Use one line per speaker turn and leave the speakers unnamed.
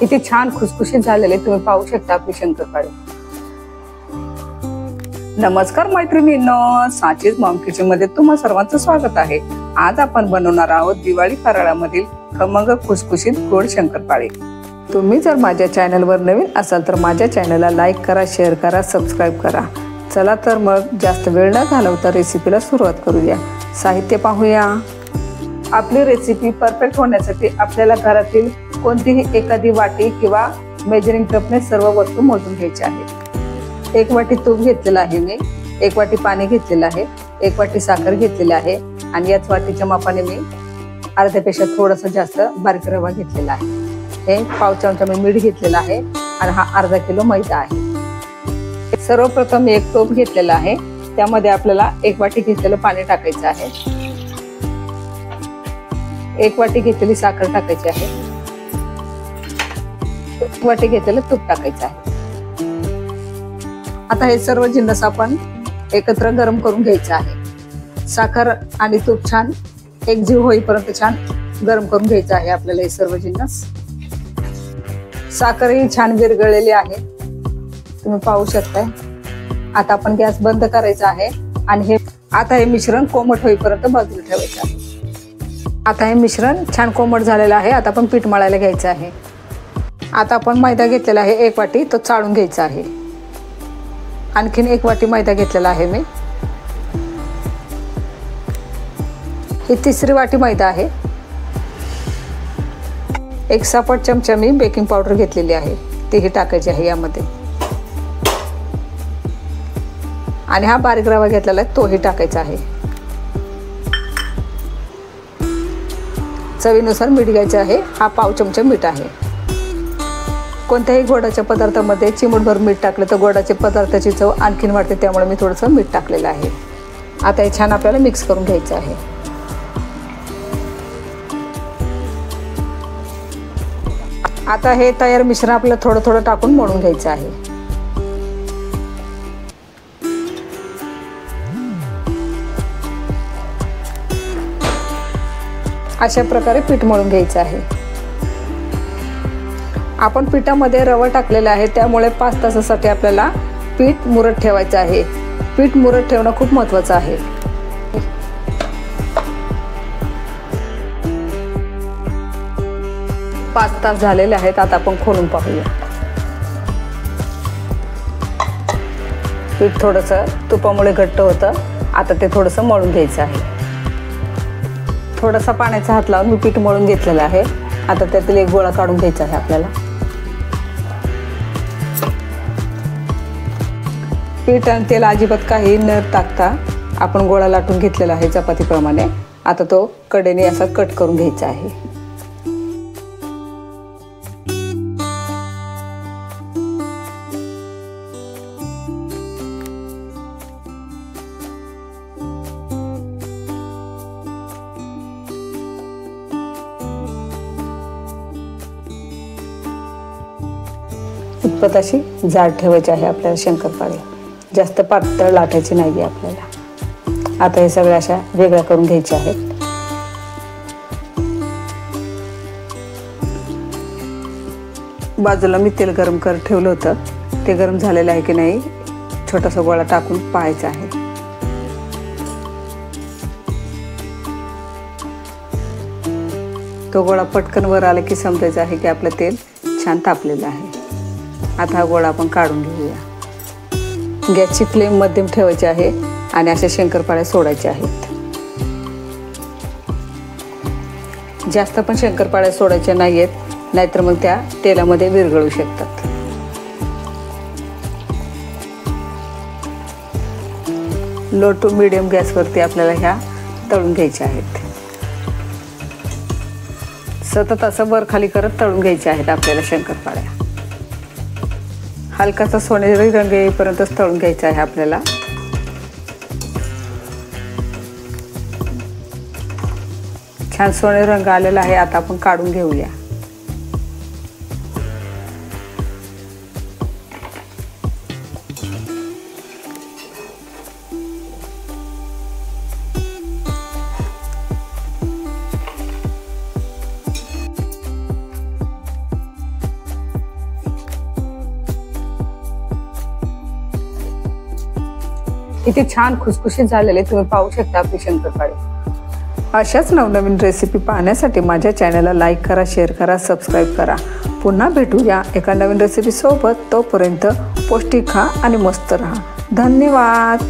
किती छान खुसखुशीत झालेले तुम्ही पाहू शकता आपले शंकरपाळे। नमस्कार मैत्रिणींनो, साचीज मॉम किचन मध्ये तुम्हा सर्वांचं स्वागत आहे। आज आपण बनवणार आहोत दिवाळी फराळामधील खमंग खुसखुशीत गोड शंकरपाळे। तुम्ही जर माझ्या चॅनलवर नवीन असाल तर माझ्या चॅनलला लाईक करा, शेअर करा, सबस्क्राईब करा। चला तर मग जास्त वेळ न घालवता रेसिपीला सुरुवात करूया। साहित्य पाहूया। आपली रेसिपी परफेक्ट होण्यासाठी आपल्याला घरातील कोणतीही एखादी वाटी किंवा मेजरिंग कपने सर्व वस्तू मोजून घ्यायच्या आहेत। 1 वाटी तूप घेतलेला आहे मी, 1 वाटी पाणी घेतलेलं आहे, 1 वाटी साखर घेतलेली आहे आणि याच वाटीच्या मापाने मी अर्ध्यापेक्षा थोडासा जास्त बारीक रवा घेतलेला आहे। हे पाव चमचा मी मीठ घेतलेला आहे आणि हा अर्धा किलो मैदा आहे। सर्वप्रथम मी एक टोप घेतलेला आहे, त्यामध्ये आपल्याला 1 वाटी घेतलेलं पाणी टाकायचं आहे, 1 वाटी घेतलेली साखर टाकायची आहे, 1 वाटी घेतलेलं तूप टाकायचं आहे। आता हे सर्व जिन्नस आपण एकत्र गरम करून घ्यायचं आहे। साखर आणि तूप छान एकजीव होईपर्यंत छान गरम करून घ्यायचं आहे आपल्याला हे सर्व जिन्नस। साखर ही छान विरघळलेली आहे, तुम्ही पाहू शकताय। आता आपण गॅस बंद करायचा आहे आणि आता हे मिश्रण कोमट होईपर्यंत बाजूला ठेवायचं आहे। आता हे मिश्रण छान कोमट झालेलं आहे। आता आपण पीठ मळायला घ्यायचं आहे। आता आपण मैदा घेतलेला आहे 1 वाटी, तो चाळून घ्यायचा आहे। आणखीन 1 वाटी मैदा घेतलेला आहे मी, ही 3री वाटी मैदा आहे। 1 सापट चमचा मी बेकिंग पावडर घेतलेली आहे, तीही टाकायची आहे यामध्ये आणि हा बारीक रवा घेतलेला आहे तोही टाकायचा आहे। चवीनुसार मीठ घ्यायचे आहे, हा पाव चमचा मीठ आहे। कोणत्याही गोडाच्या पदार्थामध्ये चिमूटभर मीठ टाकलं तर गोडाच्या पदार्थाची चव आणखीन वाढते, त्यामुळे मी थोडंसं मीठ टाकलेलं आहे। आता हे छान आपल्याला मिक्स करून घ्यायचं आहे। आता हे तयार मिश्रण आपल्याला थोडं थोडं टाकून मळून घ्यायचं आहे। अशा प्रकारे पीठ मळून घ्यायचं आहे। आपण पिठामध्ये रवा टाकलेला आहे, त्यामुळे 5 तासासाठी आपल्याला पीठ मुरत ठेवायचं आहे। पीठ मुरत ठेवणं खूप महत्त्वाचं आहे। 5 तास झालेले आहेत, आता आपण खोलून पाहूया। पीठ थोडंसं तुपामुळे घट्ट होतं, आता ते थोडंसं मळून घ्यायचं आहे। थोडासा पाण्याचा हात लावून मी पीठ मळून घेतलेलं आहे। आता त्यातील एक गोळा काढून घ्यायचा आहे आपल्याला। पीठ आणि तेल अजिबात काही न टाकता आपण गोळा लाटून घेतलेला आहे चपातीप्रमाणे। आता तो कडेने असा कट करून घ्यायचा आहे। इतपत अशी जाड ठेवायची आहे आपल्याला शंकरपाळे, जास्त पातळ लाटायची नाही आपल्याला। आता हे सगळ्या अशा वेगळ्या करून घ्यायच्या आहेत। बाजूला मी तेल गरम करत ठेवलं होतं, ते गरम झालेलं आहे की नाही छोटासा गोळा टाकून पाहायचा आहे। तो गोळा पटकन वर आला की समजायचं आहे की आपलं तेल छान तापलेलं आहे। आता हा गोळा आपण काढून घेऊया। गॅसची फ्लेम मध्यम ठेवायची आहे आणि अशा शंकरपाळ्या सोडायच्या आहेत। जास्त पण शंकरपाळ्या सोडायच्या नाहीयेत, नाहीतर मग त्या तेलामध्ये विरघळू शकतात। लो टू मीडियम गॅसवरती आपल्याला ह्या तळून घ्यायच्या आहेत। सतत असं वर खाली करत तळून घ्यायच्या आहेत आपल्याला शंकरपाळ्या। हलकासा सोनेरी रंग येईपर्यंत तळून घ्यायचा आहे आपल्याला। छान सोनेरी रंग आलेला आहे, आता आपण काढून घेऊया। किती छान खुसखुशीत झालेले तुम्ही पाहू शकता आपले शंकरपाळे। अशाच नवनवीन रेसिपी पाहण्यासाठी माझ्या चॅनलला लाईक करा, शेअर करा, सबस्क्राईब करा। पुन्हा भेटूया एका नवीन रेसिपी सोबत। तोपर्यंत पौष्टिक खा आणि मस्त रहा। धन्यवाद।